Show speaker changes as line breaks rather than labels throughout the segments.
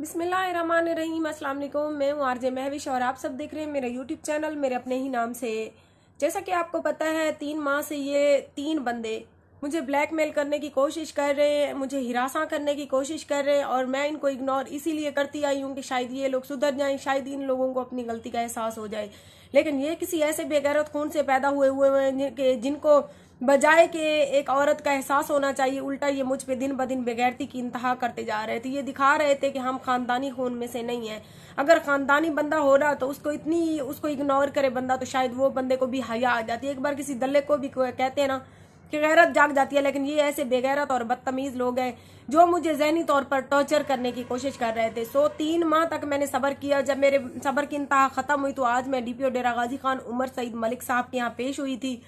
बिस्मिल्लाहिर्रहमानिर्रहीम। अस्सलाम वालेकुम। मैं हूँ आरजे महविश और आप सब देख रहे हैं मेरा यूट्यूब चैनल मेरे अपने ही नाम से। जैसा कि आपको पता है 3 माह से ये 3 बंदे मुझे ब्लैकमेल करने की कोशिश कर रहे हैं, मुझे हिरासा करने की कोशिश कर रहे हैं और मैं इनको इग्नोर इसीलिए करती आई हूँ कि शायद ये लोग सुधर जाएं, शायद इन लोगों को अपनी गलती का एहसास हो जाए। लेकिन ये किसी ऐसे बेगैरत खून से पैदा हुए हैं जिनको बजाय कि एक औरत का एहसास होना चाहिए, उल्टा ये मुझ पे दिन ब दिन बेगैरती की इंतहा करते जा रहे थे। ये दिखा रहे थे कि हम खानदानी खून में से नहीं है। अगर खानदानी बंदा हो रहा तो उसको इग्नोर करे बंदा तो शायद वो बंदे को भी हया आ जाती है। एक बार किसी दल्ले को भी कहते हैं ना कि गैरत जाग जाती है। लेकिन ये ऐसे बेगैरत और बदतमीज लोग हैं जो मुझे जहनी तौर पर टॉर्चर करने की कोशिश कर रहे थे। 3 माह तक मैंने सब्र किया। जब मेरे सब्र की इंतहा खत्म हुई तो आज मैं डीपीओ डेरा गाजी खान उमर सईद मलिक साहब के यहाँ पेश हुई थी।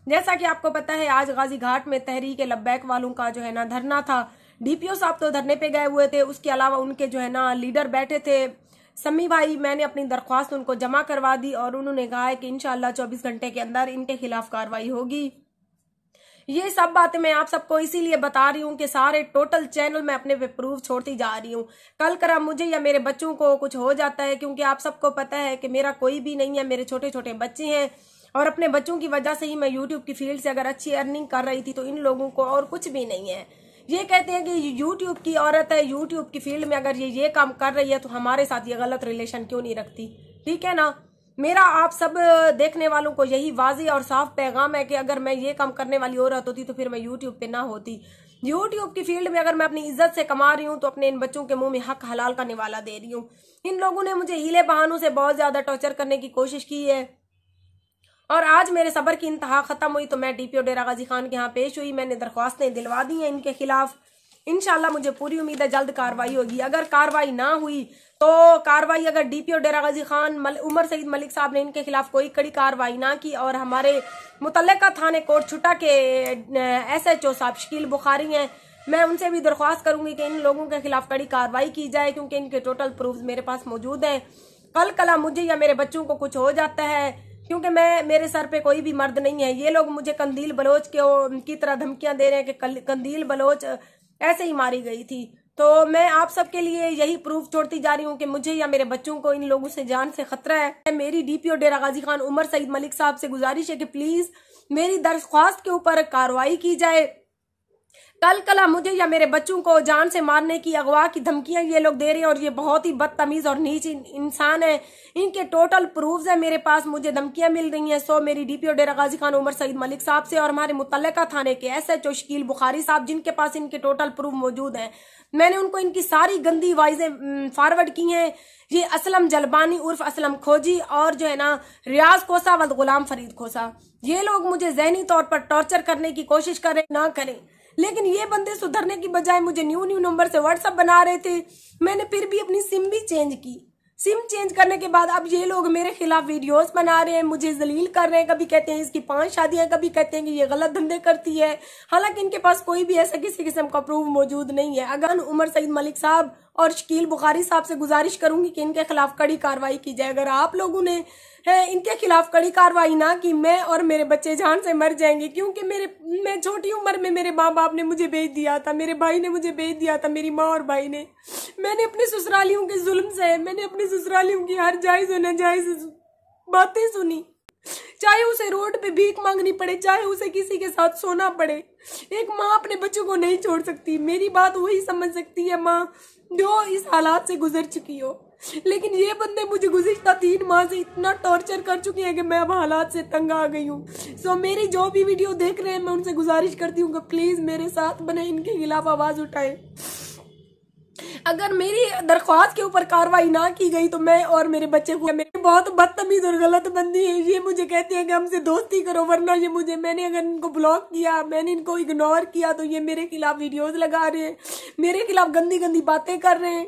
जैसा कि आपको पता है आज गाजी घाट में तहरीक लब्बैक वालों का जो है ना धरना था। डीपीओ साहब तो धरने पे गए हुए थे, उसके अलावा उनके जो है ना लीडर बैठे थे समी भाई। मैंने अपनी दरख्वास्त उनको जमा करवा दी और उन्होंने कहा है कि इंशाल्लाह 24 घंटे के अंदर इनके खिलाफ कार्रवाई होगी। ये सब बातें मैं आप सबको इसीलिए बता रही हूँ कि सारे टोटल चैनल में अपने पे प्रूफ छोड़ती जा रही हूँ। कल करा मुझे या मेरे बच्चों को कुछ हो जाता है, क्योंकि आप सबको पता है कि मेरा कोई भी नहीं है, मेरे छोटे छोटे बच्चे हैं और अपने बच्चों की वजह से ही मैं यूट्यूब की फील्ड से अगर अच्छी अर्निंग कर रही थी तो इन लोगों को और कुछ भी नहीं है। ये कहते हैं कि यूट्यूब की औरत है, यूट्यूब की फील्ड में अगर ये काम कर रही है तो हमारे साथ ये गलत रिलेशन क्यों नहीं रखती। ठीक है ना। मेरा आप सब देखने वालों को यही वाज़ेह और साफ पैगाम है कि अगर मैं ये काम करने वाली औरत होती तो फिर मैं यूट्यूब पे ना होती। यूट्यूब की फील्ड में अगर मैं अपनी इज्जत से कमा रही हूँ तो अपने इन बच्चों के मुंह में हक हलाल का निवाला दे रही हूँ। इन लोगों ने मुझे हीले बहानों से बहुत ज्यादा टॉर्चर करने की कोशिश की है और आज मेरे सब्र की इंतहा खत्म हुई तो मैं डीपीओ डेरा गाजी खान के यहाँ पेश हुई। मैंने दरख्वास्तें दिलवा दी हैं इनके खिलाफ। इंशाल्लाह मुझे पूरी उम्मीद है जल्द कार्रवाई होगी। अगर कार्रवाई ना हुई तो कार्रवाई अगर डीपीओ डेरा गाजी खान उमर सईद मलिक साहब ने इनके खिलाफ कोई कड़ी कार्रवाई ना की और हमारे मुतल्लिका थाने कोट छुटा के SHO साहब शकील बुखारी हैं, मैं उनसे भी दरख्वास्त करूंगी कि इन लोगों के खिलाफ कड़ी कार्रवाई की जाए, क्योंकि इनके टोटल प्रूफ मेरे पास मौजूद है। कल कला मुझे या मेरे बच्चों को कुछ हो जाता है, क्योंकि मेरे सर पे कोई भी मर्द नहीं है। ये लोग मुझे कंदील बलोच की तरह धमकियां दे रहे हैं कि कंदील बलोच ऐसे ही मारी गई थी। तो मैं आप सबके लिए यही प्रूफ छोड़ती जा रही हूँ कि मुझे या मेरे बच्चों को इन लोगों से जान से खतरा है। मेरी डीपीओ डेरा गाजी खान उमर सईद मलिक साहब से गुजारिश है कि प्लीज मेरी दरख्वास्त के ऊपर कार्रवाई की जाए। कल कला मुझे या मेरे बच्चों को जान से मारने की, अगवा की धमकियां ये लोग दे रहे हैं और ये बहुत ही बदतमीज और नीच इंसान है। इनके टोटल प्रूफ्स है मेरे पास, मुझे धमकियां मिल रही हैं। सो मेरी डीपीओ डेरा गाजी खान उमर सईद मलिक साहब से और हमारे मुतल्लिका थाने के SHO शकील बुखारी साहब जिनके पास इनके टोटल प्रूफ मौजूद हैं, मैंने उनको इनकी सारी गंदी वाइजें फॉरवर्ड की हैं। ये असलम जलबानी उर्फ असलम खोजी और जो है ना रियाज खोसा व गुलाम फरीद खोसा, ये लोग मुझे जहनी तौर पर टॉर्चर करने की कोशिश करें ना करें, लेकिन ये बंदे सुधरने की बजाय मुझे न्यू नंबर से व्हाट्सएप बना रहे थे। मैंने फिर भी अपनी सिम भी चेंज की। सिम चेंज करने के बाद अब ये लोग मेरे खिलाफ वीडियोस बना रहे हैं, मुझे जलील कर रहे हैं। कभी कहते हैं इसकी 5 शादियां, कभी कहते हैं कि ये गलत धंधे करती है, हालांकि इनके पास कोई भी ऐसा किसी किस्म का प्रूफ मौजूद नहीं है। अगर उमर सईद मलिक साहब और शकील बुखारी साहब से गुजारिश करूंगी कि इनके खिलाफ कड़ी कार्रवाई की जाए। अगर आप लोगों ने इनके खिलाफ कड़ी कार्रवाई ना की, मैं और मेरे बच्चे जान से मर जाएंगे, क्योंकि मैं छोटी उम्र में मेरे माँ बाप ने मुझे भेज दिया था, मेरे भाई ने मुझे भेज दिया था, मेरी माँ और भाई ने। मैंने अपने ससुरालियों के जुल्म से, मैंने अपने ससुरालियों की हर जायज और नाजायज बातें सुनी, चाहे उसे रोड पे भीख मांगनी पड़े, चाहे उसे किसी के साथ सोना पड़े। एक माँ अपने बच्चों को नहीं छोड़ सकती। मेरी बात वही समझ सकती है माँ जो इस हालात से गुजर चुकी हो। लेकिन ये बंदे मुझे गुज़िश्ता 3 माह से इतना टॉर्चर कर चुके हैं कि मैं अब हालात से तंग आ गई हूँ। सो मेरी जो भी वीडियो देख रहे हैं मैं उनसे गुजारिश करती हूँ कि प्लीज मेरे साथ बने, इनके खिलाफ आवाज उठाएं। अगर मेरी दरख्वास्त के ऊपर कार्रवाई ना की गई तो मैं और मेरे बच्चे को, मेरे बहुत बदतमीज और गलत बंदी है। ये मुझे कहते हैं कि हमसे दोस्ती करो, वरना मैंने अगर इनको ब्लॉक किया, मैंने इनको इग्नोर किया तो ये मेरे खिलाफ वीडियोस लगा रहे हैं, मेरे खिलाफ गंदी गंदी बातें कर रहे हैं।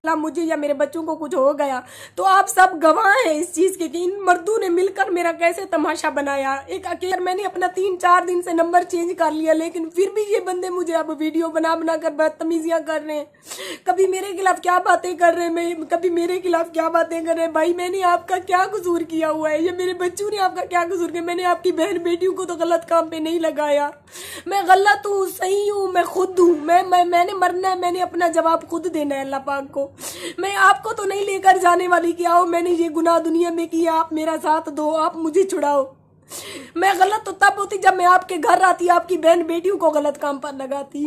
मुझे या मेरे बच्चों को कुछ हो गया तो आप सब गवाह हैं इस चीज के कि इन मर्दों ने मिलकर मेरा कैसे तमाशा बनाया। एक अकेले मैंने अपना 3-4 दिन से नंबर चेंज कर लिया, लेकिन फिर भी ये बंदे मुझे अब वीडियो बना बना कर बदतमीजियां कर रहे हैं। कभी मेरे खिलाफ क्या बातें कर रहे हैं, कभी मेरे खिलाफ क्या बातें कर रहे हैं। भाई मैंने आपका क्या कसूर किया हुआ है, या मेरे बच्चों ने आपका क्या कसूर किया? मैंने आपकी बहन बेटियों को तो गलत काम पे नहीं लगाया। मैं गलत हूँ, सही हूँ, मैं खुद हूँ। मैंने मरना है, मैंने अपना जवाब खुद देना है अल्लाह पाक को। मैं आपको तो नहीं लेकर जाने वाली कि आओ मैंने ये गुनाह दुनिया में किया, आप मेरा साथ दो, आप मुझे छुड़ाओ। मैं गलत तो तब होती जब मैं आपके घर आती, आपकी बहन बेटियों को गलत काम पर लगाती।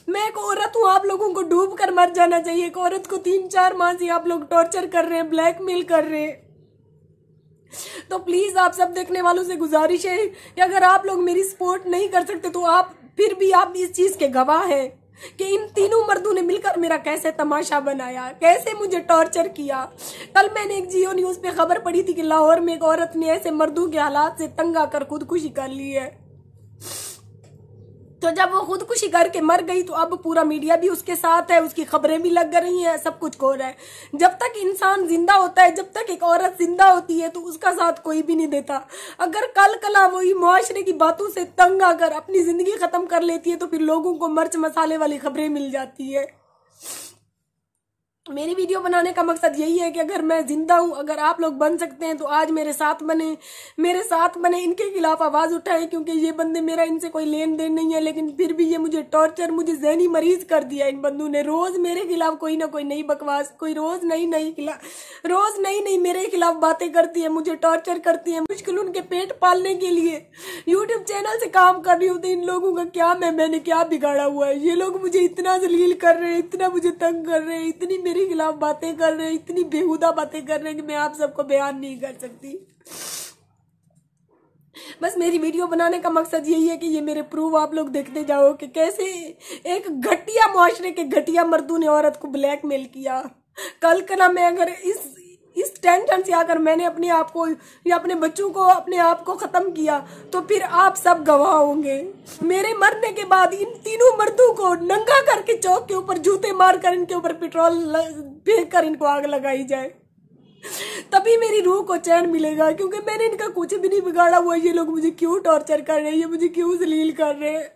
मैं एक औरत हूँ, आप लोगों को डूब कर मर जाना चाहिए। एक औरत को 3-4 माह से आप लोग टॉर्चर कर रहे हैं, ब्लैकमेल कर रहे हैं। तो प्लीज आप सब देखने वालों से गुजारिश है कि अगर आप लोग मेरी सपोर्ट नहीं कर सकते तो आप फिर भी आप इस चीज के गवाह हैं कि इन तीनों मर्दों ने मिलकर मेरा कैसे तमाशा बनाया, कैसे मुझे टॉर्चर किया। कल मैंने एक जियो न्यूज पे खबर पढ़ी थी कि लाहौर में एक औरत ने ऐसे मर्दों के हालात से तंग आकर खुदकुशी कर ली है। तो जब वो खुदकुशी करके मर गई तो अब पूरा मीडिया भी उसके साथ है, उसकी खबरें भी लग रही हैं, सब कुछ हो रहा है। जब तक इंसान जिंदा होता है, जब तक एक औरत जिंदा होती है तो उसका साथ कोई भी नहीं देता। अगर कल कला वही मुआशरे की बातों से तंग आकर अपनी जिंदगी खत्म कर लेती है तो फिर लोगों को मिर्च मसाले वाली खबरें मिल जाती है। मेरी वीडियो बनाने का मकसद यही है कि अगर मैं जिंदा हूं, अगर आप लोग बन सकते हैं तो आज मेरे साथ बने, इनके खिलाफ आवाज उठाएं, क्योंकि ये बंदे, मेरा इनसे कोई लेन देन नहीं है, लेकिन फिर भी ये मुझे टॉर्चर, मुझे ज़हनी मरीज कर दिया इन बंदों ने। रोज मेरे खिलाफ कोई ना कोई नई बकवास, कोई रोज नई मेरे खिलाफ बातें करती है, मुझे टॉर्चर करती है। मुश्किल उनके पेट पालने के लिए यूट्यूब चैनल से काम कर रही हूँ। तो इन लोगों का क्या, मैंने क्या बिगाड़ा हुआ है? ये लोग मुझे इतना जलील कर रहे हैं, इतना मुझे तंग कर रहे हैं, इतनी मेरे खिलाफ बातें कर रहे हैं, इतनी बेहुदा बातें कर रहे हैं कि मैं आप सबको बयान नहीं कर सकती। बस मेरी वीडियो बनाने का मकसद यही है कि ये मेरे प्रूफ आप लोग देखते जाओ कि कैसे एक घटिया मुआशरे के घटिया मर्दों ने औरत को ब्लैकमेल किया। कल कला मैं अगर इस टेंशन से आकर मैंने अपने आप को या अपने बच्चों को, अपने आप को खत्म किया तो फिर आप सब गवाह होंगे। मेरे मरने के बाद इन तीनों मर्दों को नंगा करके चौक के ऊपर जूते मारकर इनके ऊपर पेट्रोल फेंक कर इनको आग लगाई जाए, तभी मेरी रूह को चैन मिलेगा। क्योंकि मैंने इनका कुछ भी नहीं बिगाड़ा हुआ। ये लोग मुझे क्यों टॉर्चर कर रहे हैं, ये मुझे क्यों जलील कर रहे हैं?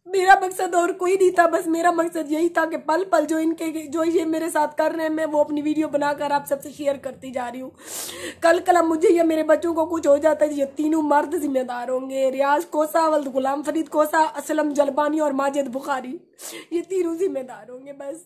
मेरा मकसद और कोई नहीं था, बस मेरा मकसद यही था कि पल पल जो ये मेरे साथ कर रहे हैं, मैं वो अपनी वीडियो बनाकर आप सबसे शेयर करती जा रही हूँ। कल कल मुझे या मेरे बच्चों को कुछ हो जाता है, ये तीनों मर्द जिम्मेदार होंगे। रियाज कोसा, वल्द गुलाम फरीद कोसा, असलम जलबानी और माजिद बुखारी, ये तीनों जिम्मेदार होंगे। बस